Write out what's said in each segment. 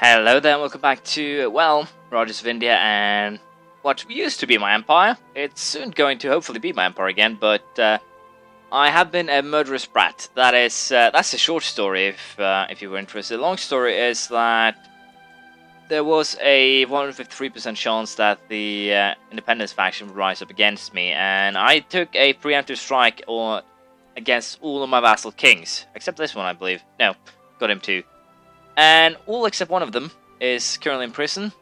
Hello there, and welcome back to, well, Rogers of India and what used to be my empire. It's soon going to hopefully be my empire again, but I have been a murderous brat. That's a short story if you were interested. The long story is that there was a 153% chance that the independence faction would rise up against me, and I took a preemptive strike against all of my vassal kings, except this one, I believe. No, got him too. And all except one of them is currently in prison,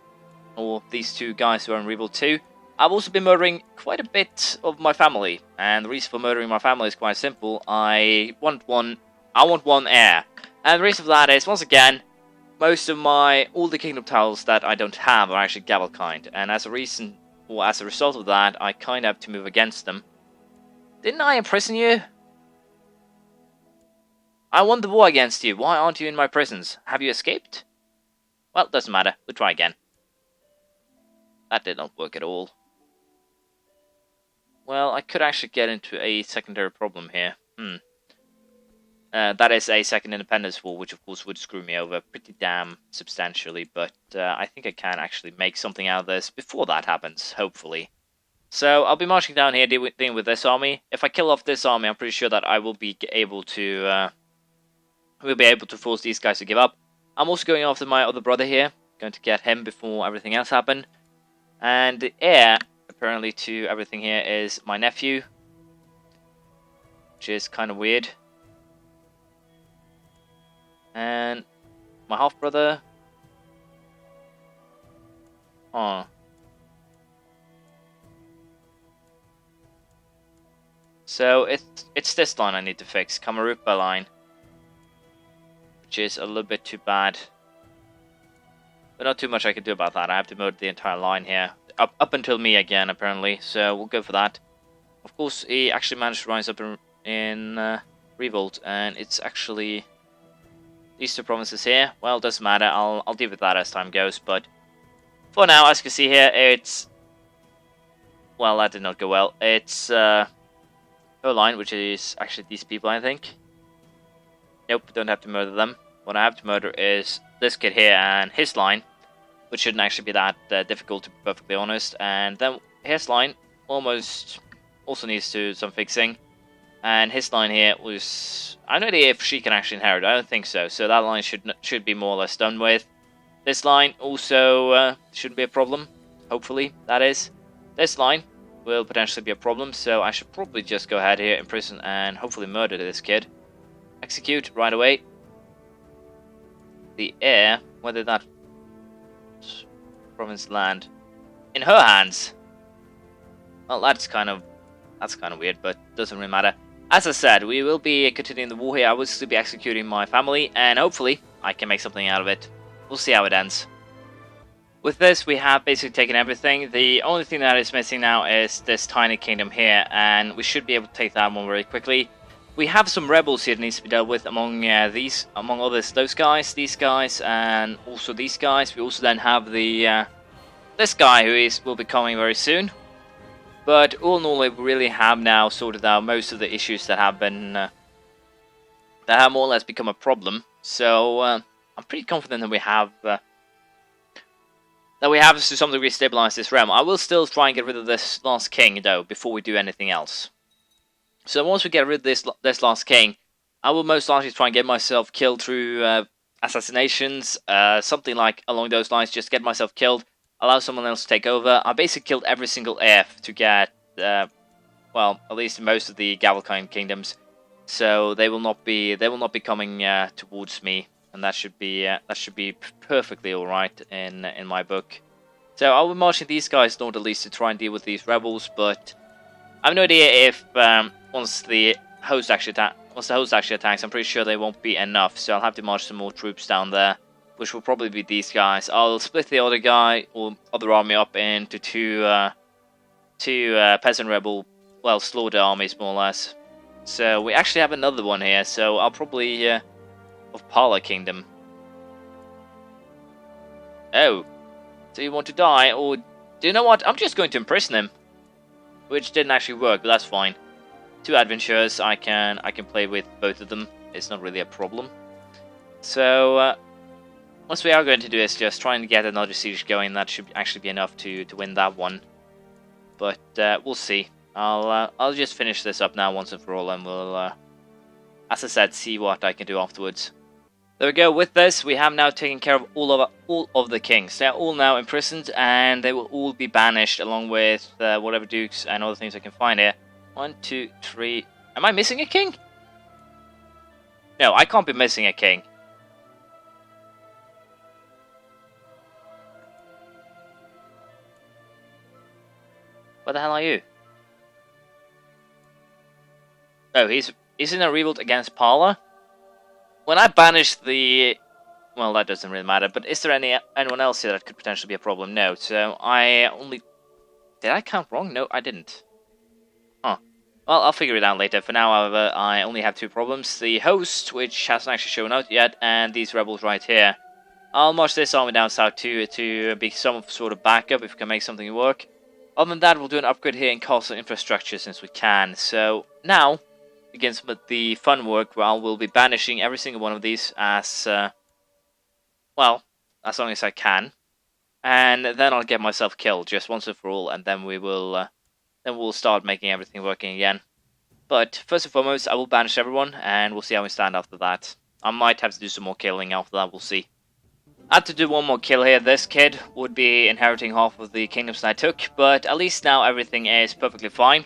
or these two guys who are in revolt too. I've also been murdering quite a bit of my family, and the reason for murdering my family is quite simple. I want one heir, and the reason for that is, once again, most of all the kingdom titles that I don't have are actually Gavel kind, and as a result of that, I kind of have to move against them. Didn't I imprison you? I won the war against you. Why aren't you in my prisons? Have you escaped? Well, doesn't matter. We'll try again. That did not work at all. Well, I could actually get into a secondary problem here. That is a second independence war, which of course would screw me over pretty damn substantially, but I think I can actually make something out of this before that happens, hopefully. So, I'll be marching down here dealing with this army. If I kill off this army, I'm pretty sure that I will be able to... We'll be able to force these guys to give up. I'm also going after my other brother here. Going to get him before everything else happened. And the heir, apparently, to everything here is my nephew. Which is kind of weird. And my half-brother. Oh. So, it's this line I need to fix. Kamarupa line. Which is a little bit too bad. But not too much I can do about that. I have to murder the entire line here. Up until me again, apparently. So we'll go for that. Of course, he actually managed to rise up in revolt. And it's actually these two provinces here. Well, it doesn't matter. I'll deal with that as time goes. But for now, as you can see here, it's... Well, that did not go well. It's her line, which is actually these people, I think. Nope, don't have to murder them. What I have to murder is this kid here and his line, which shouldn't actually be that difficult, to be perfectly honest. And then his line almost also needs some fixing. And his line here was... I have no idea if she can actually inherit. I don't think so. So that line should be more or less done with. This line also shouldn't be a problem. Hopefully, that is. This line will potentially be a problem. So I should probably just go ahead here in prison and hopefully murder this kid. Execute right away. The heir, whether that province land in her hands. Well, that's kind of weird, but doesn't really matter. As I said, we will be continuing the war here. I will still be executing my family, and hopefully I can make something out of it. We'll see how it ends. With this, we have basically taken everything. The only thing that is missing now is this tiny kingdom here, and we should be able to take that one very quickly. We have some rebels here that needs to be dealt with among others, those guys, these guys, and also these guys. We also then have the this guy who will be coming very soon. But all in all, we really have now sorted out most of the issues that have been that have more or less become a problem. So I'm pretty confident that we have to some degree stabilized this realm. I will still try and get rid of this last king though before we do anything else. So once we get rid of this last king, I will most likely try and get myself killed through assassinations, something like along those lines, just get myself killed, allow someone else to take over. I basically killed every single heir to get, well, at least most of the Gavelkind kingdoms, so they will not be coming towards me, and that should be perfectly all right in my book. So I will be marching these guys north at least to try and deal with these rebels, but I have no idea if once the host actually attacks, I'm pretty sure they won't be enough. So I'll have to march some more troops down there, which will probably be these guys. I'll split the other guy or other army up into two peasant rebel, well, slaughter armies more or less. So we actually have another one here. So I'll probably of Pala Kingdom. Oh, so you want to die, or do you know what? I'm just going to imprison him. Which didn't actually work, but that's fine. Two adventurers, I can play with both of them. It's not really a problem. So what we are going to do is just trying to get another siege going. That should actually be enough to win that one. But we'll see. I'll just finish this up now once and for all, and we'll, as I said, see what I can do afterwards. There we go. With this, we have now taken care of all of the kings. They're all now imprisoned, and they will all be banished along with whatever dukes and other things I can find here. 1, 2, 3. Am I missing a king? No, I can't be missing a king. What the hell are you? Oh, he's in a revolt against Parla. When I banished the... Well, that doesn't really matter, but is there anyone else here that could potentially be a problem? No, so I only... Did I count wrong? No, I didn't. Huh. Well, I'll figure it out later. For now, however, I only have 2 problems. The host, which hasn't actually shown out yet, and these rebels right here. I'll march this army down south to be some sort of backup if we can make something work. Other than that, we'll do an upgrade here in castle infrastructure since we can. So, now begins with the fun work, where we'll be banishing every single one of these as, well, as long as I can. And then I'll get myself killed just once and for all, and then we'll start making everything working again. But first and foremost, I will banish everyone, and we'll see how we stand after that. I might have to do some more killing after that, we'll see. I had to do one more kill here. This kid would be inheriting half of the kingdoms that I took, but at least now everything is perfectly fine.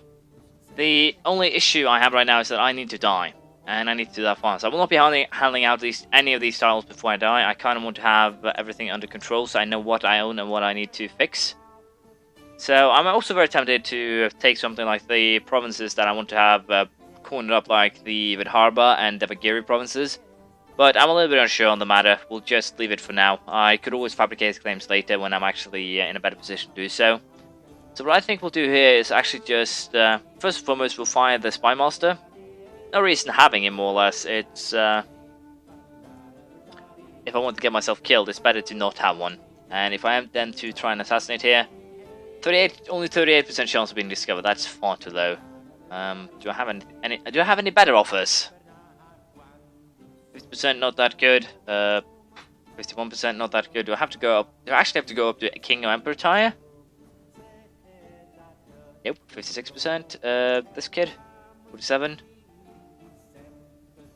The only issue I have right now is that I need to die, and I need to do that fast. I will not be handling out any of these tiles before I die. I kind of want to have everything under control so I know what I own and what I need to fix. So I'm also very tempted to take something like the provinces that I want to have cornered up, like the Vidharba and Devagiri provinces. But I'm a little bit unsure on the matter. We'll just leave it for now. I could always fabricate claims later when I'm actually in a better position to do so. So what I think we'll do here is actually just, first and foremost, we'll fire the Spy Master. No reason having him, more or less. It's, if I want to get myself killed, it's better to not have one. And if I am then to try and assassinate here, only 38% chance of being discovered. That's far too low. Do I have any better offers? 50% not that good. 51% not that good. Do I have to go up? Do I actually have to go up to King or Emperor tier? Nope. 56%. This kid. 47.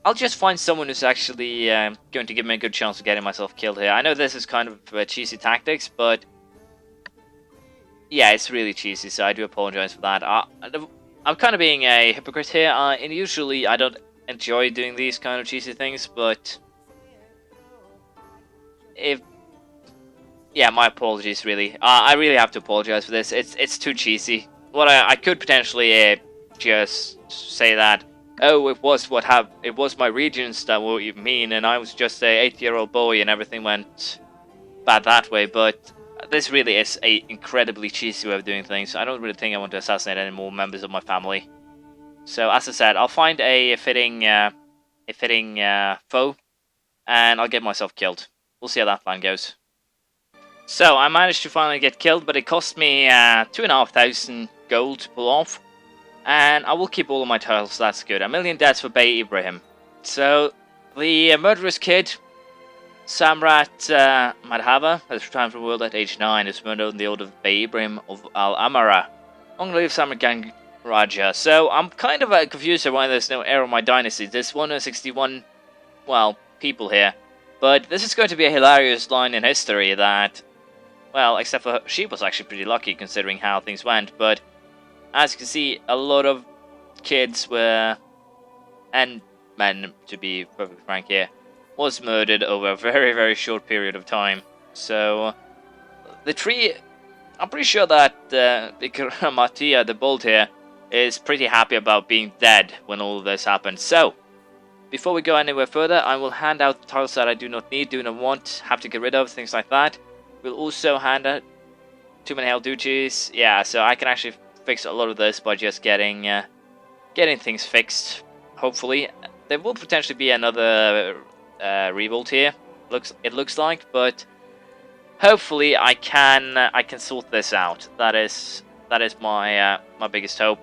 I'll just find someone who's actually going to give me a good chance of getting myself killed here. I know this is kind of cheesy tactics, but yeah, it's really cheesy, so I do apologize for that. I'm kind of being a hypocrite here, and usually I don't enjoy doing these kind of cheesy things, but yeah, my apologies, really. I really have to apologize for this. It's too cheesy. What I could potentially just say that, oh, it was my regents that were mean, and I was just a 8-year-old boy, and everything went bad that way. But this really is a incredibly cheesy way of doing things. I don't really think I want to assassinate any more members of my family. So as I said, I'll find a fitting foe, and I'll get myself killed. We'll see how that plan goes. So I managed to finally get killed, but it cost me 2,500 gold to pull off. And I will keep all of my titles, so that's good. 1,000,000 deaths for Bey Ibrahim. So, the murderous kid, Samrat Madhava, has returned from the world at age 9, is murdered in the order of Bey Ibrahim of Al-Amara. Long live Samarkand Raja. So, I'm kind of confused why there's no heir of my dynasty. There's 161, well, people here. But this is going to be a hilarious line in history that, well, except for her, she was actually pretty lucky considering how things went, but as you can see, a lot of kids were, and men to be perfectly frank here, was murdered over a very, very short period of time. So, the tree, I'm pretty sure that Matia, the bold here, is pretty happy about being dead when all of this happened. So, before we go anywhere further, I will hand out the titles that I do not need, do not want, have to get rid of, things like that. We'll also hand out too many hell duchies. Yeah, so I can actually fix a lot of this by just getting things fixed. Hopefully, there will potentially be another revolt here. It looks like, but hopefully I can sort this out. That is my my biggest hope.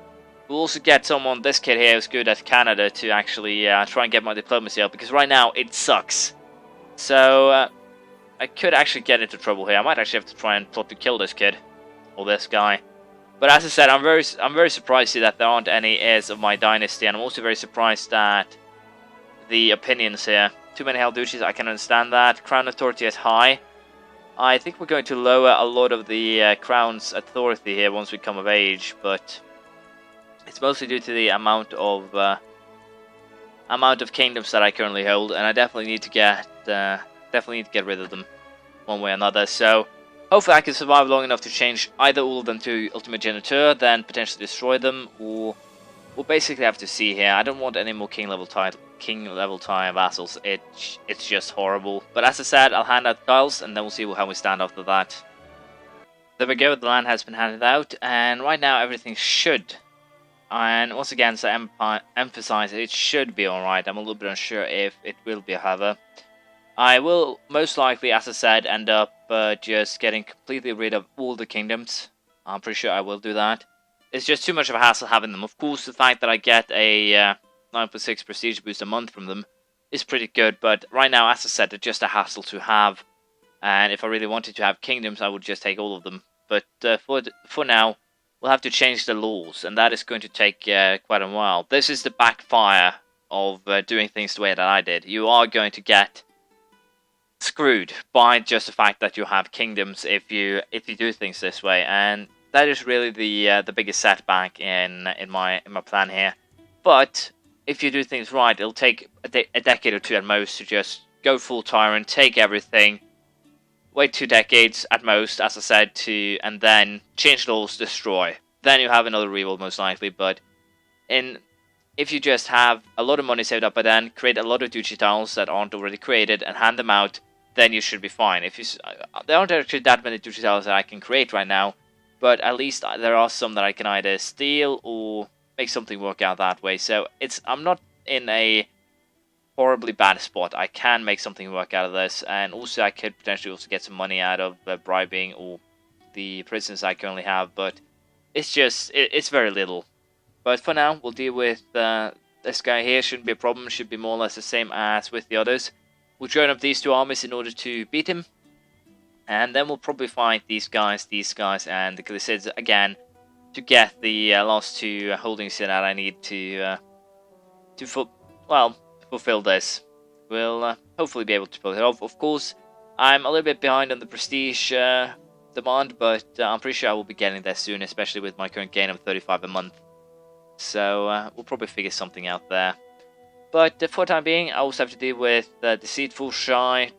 We'll also get someone. This kid here who's good at Canada to actually try and get my diplomacy up, because right now it sucks. So I could actually get into trouble here. I might actually have to try and plot to kill this kid. Or this guy. But as I said, I'm very surprised to see that there aren't any heirs of my dynasty. And I'm also very surprised that the opinions here. Too many held duchies, I can understand that. Crown authority is high. I think we're going to lower a lot of the crown's authority here once we come of age, but it's mostly due to the amount of kingdoms that I currently hold, and I definitely need to get rid of them one way or another. So hopefully I can survive long enough to change either all of them to Ultimate Geniteur, then potentially destroy them, or we'll basically have to see here. I don't want any more king level tie vassals. It's just horrible. But as I said, I'll hand out tiles and then we'll see how we stand after that. There we go, the land has been handed out, and right now everything should, and once again, so emphasize it should be alright. I'm a little bit unsure if it will be, however. I will most likely, as I said, end up just getting completely rid of all the kingdoms. I'm pretty sure I will do that. It's just too much of a hassle having them. Of course, the fact that I get a 9.6 prestige boost a month from them is pretty good, but right now, as I said, they're just a hassle to have. And if I really wanted to have kingdoms, I would just take all of them. But for now, we'll have to change the laws, and that is going to take quite a while. This is the backfire of doing things the way that I did. You are going to get screwed by just the fact that you have kingdoms if you do things this way, and that is really the biggest setback in my plan here. But if you do things right, it'll take a decade or two at most to just go full tyrant, take everything, wait 2 decades at most, as I said, and then change laws, destroy. Then you have another revolt most likely, but if you just have a lot of money saved up by then, create a lot of duchy tiles that aren't already created and hand them out, then you should be fine. There aren't actually that many duchy tiles that I can create right now, but at least there are some that I can either steal or make something work out that way. So I'm not in a horribly bad spot. I can make something work out of this, and also I could potentially also get some money out of bribing or the prisons I currently have, but it's very little. But for now, we'll deal with this guy here. Shouldn't be a problem. Should be more or less the same as with the others. We'll join up these 2 armies in order to beat him, and then we'll probably fight these guys, and the Crusaders again to get the last 2 holdings that I need to fulfill this. We'll hopefully be able to pull it off. Of course, I'm a little bit behind on the prestige demand, but I'm pretty sure I will be getting there soon, especially with my current gain of 35 a month. So we'll probably figure something out there. But for the time being, I also have to deal with deceitful, shy,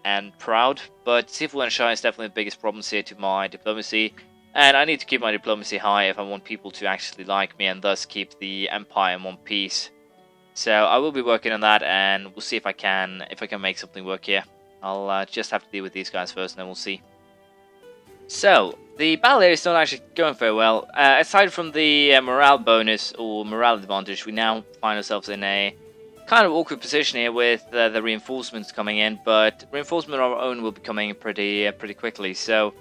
and proud. But deceitful and shy is definitely the biggest problems here to my diplomacy. And I need to keep my diplomacy high if I want people to actually like me and thus keep the empire in one piece. So I will be working on that, and we'll see if I can make something work here. I'll just have to deal with these guys first, and then we'll see. So the battle here is not actually going very well. Aside from the morale bonus or morale advantage, we now find ourselves in a kind of awkward position here with the reinforcements coming in. But reinforcement of our own will be coming pretty quickly, so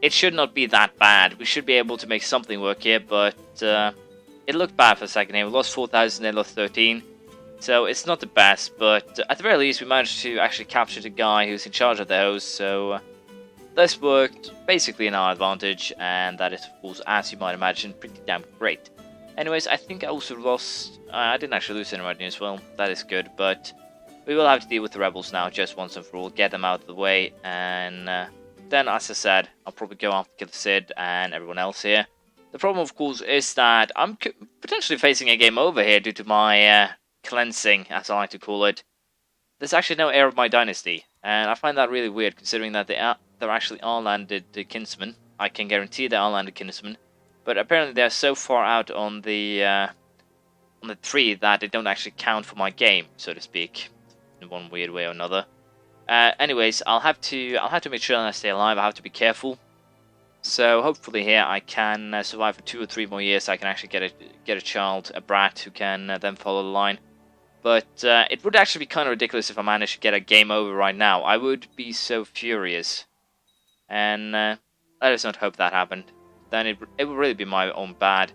it should not be that bad. We should be able to make something work here, but it looked bad for a second here. We lost 4,000, they lost 13. So it's not the best, but at the very least we managed to actually capture the guy who's in charge of the host, so this worked basically in our advantage, and that is, of course, as you might imagine, pretty damn great. Anyways, I think I also lost... I didn't actually lose any revenue as well, that is good, but we will have to deal with the rebels now just once and for all, get them out of the way, and then, as I said, I'll probably go after Crusader and everyone else here. The problem, of course, is that I'm potentially facing a game over here due to my cleansing, as I like to call it. There's actually no heir of my dynasty, and I find that really weird, considering that there actually are landed kinsmen. I can guarantee there are landed kinsmen, but apparently they're so far out on the tree that they don't actually count for my game, so to speak, in one weird way or another. Anyways, I'll have to make sure that I stay alive. I have to be careful. So hopefully here I can survive for 2 or 3 more years. So I can actually get a child, a brat, who can then follow the line. But it would actually be kind of ridiculous if I managed to get a game over right now. I would be so furious. And let us not hope that happened. Then it would really be my own bad.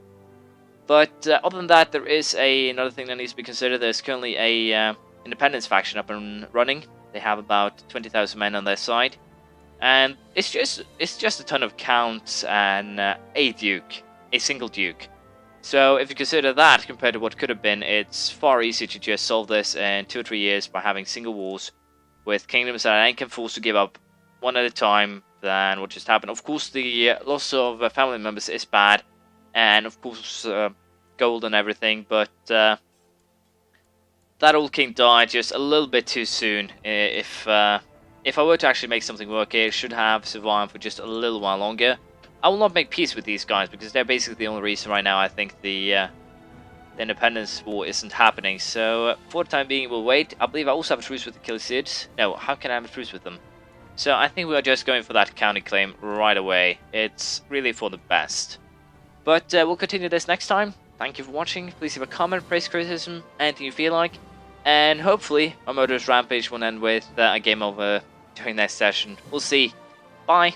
But other than that, there is another thing that needs to be considered. There's currently a independence faction up and running. They have about 20,000 men on their side, and it's just a ton of counts and a single duke. So if you consider that compared to what could have been, it's far easier to just solve this in 2 or 3 years by having single wars with kingdoms that I can force to give up one at a time than what just happened. Of course, the loss of family members is bad, and of course gold and everything, but that old king died just a little bit too soon. If I were to actually make something work, it should have survived for just a little while longer. I will not make peace with these guys because they're basically the only reason right now I think the independence war isn't happening. So for the time being, we'll wait. I believe I also have a truce with the Crusaders. No, how can I have a truce with them? So I think we are just going for that county claim right away. It's really for the best. But we'll continue this next time. Thank you for watching. Please leave a comment, praise, criticism, anything you feel like. And hopefully our murderous rampage will end with a game over during next session. We'll see. Bye.